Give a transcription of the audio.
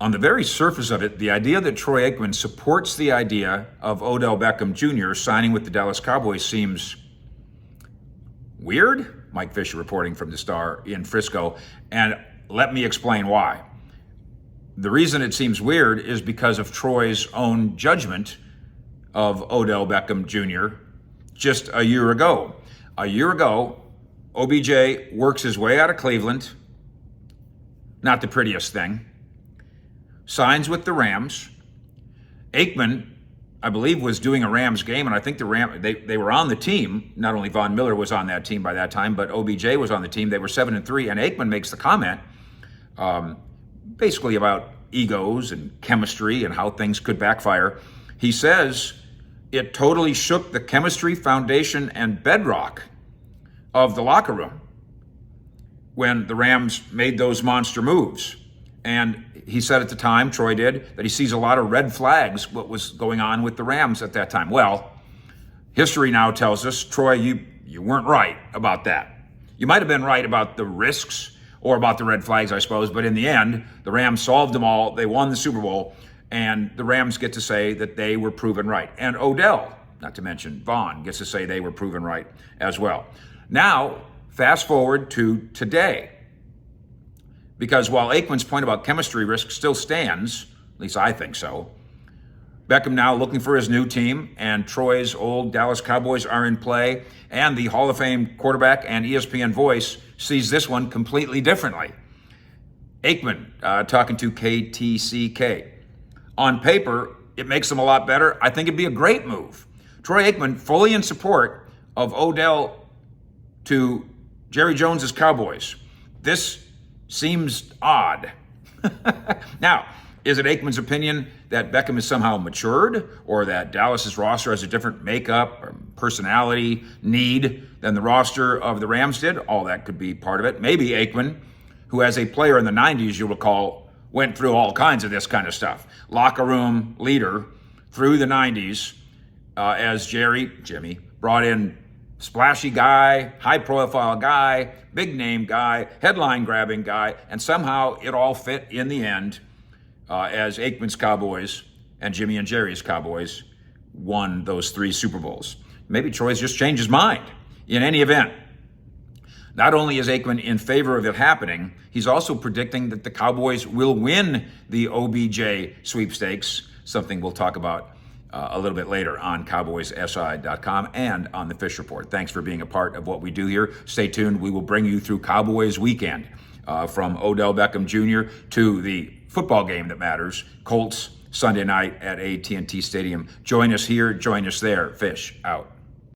on the very surface of it, the idea that Troy Aikman supports the idea of Odell Beckham Jr. signing with the Dallas Cowboys seems weird. Mike Fisher reporting from the Star in Frisco. And let me explain why. The reason it seems weird is because of Troy's own judgment of Odell Beckham Jr. just a year ago. A year ago, OBJ works his way out of Cleveland. Not the prettiest thing. Signs with the Rams. Aikman, I believe, was doing a Rams game, and I think they were on the team. Not only Von Miller was on that team by that time, but OBJ was on the team. They were 7-3, and Aikman makes the comment basically about egos and chemistry and how things could backfire. He says it totally shook the chemistry, foundation, and bedrock of the locker room when the Rams made those monster moves. And he said at the time, Troy did, that he sees a lot of red flags, what was going on with the Rams at that time. Well, history now tells us, Troy, you weren't right about that. You might have been right about the risks or about the red flags, I suppose, but in the end, the Rams solved them all. They won the Super Bowl, and the Rams get to say that they were proven right. And Odell, not to mention Vaughn, gets to say they were proven right as well. Now, fast forward to today. Because while Aikman's point about chemistry risk still stands, at least I think so, Beckham now looking for his new team, and Troy's old Dallas Cowboys are in play, and the Hall of Fame quarterback and ESPN voice sees this one completely differently. Aikman talking to KTCK. On paper, it makes them a lot better. I think it'd be a great move. Troy Aikman fully in support of Odell to Jerry Jones's Cowboys. This seems odd. Now, is it Aikman's opinion that Beckham is somehow matured, or that Dallas's roster has a different makeup or personality need than the roster of the Rams did? All that could be part of it. Maybe Aikman, who as a player in the 90s, you'll recall, went through all kinds of this kind of stuff. Locker room leader through the 90s as Jimmy, brought in splashy guy, high-profile guy, big-name guy, headline-grabbing guy, and somehow it all fit in the end as Aikman's Cowboys and Jimmy and Jerry's Cowboys won those 3 Super Bowls. Maybe Troy's just changed his mind. In any event, not only is Aikman in favor of it happening, he's also predicting that the Cowboys will win the OBJ sweepstakes, something we'll talk about a little bit later on CowboysSI.com and on the Fish Report. Thanks for being a part of what we do here. Stay tuned. We will bring you through Cowboys weekend from Odell Beckham Jr. to the football game that matters, Colts Sunday night at AT&T Stadium. Join us here. Join us there. Fish out.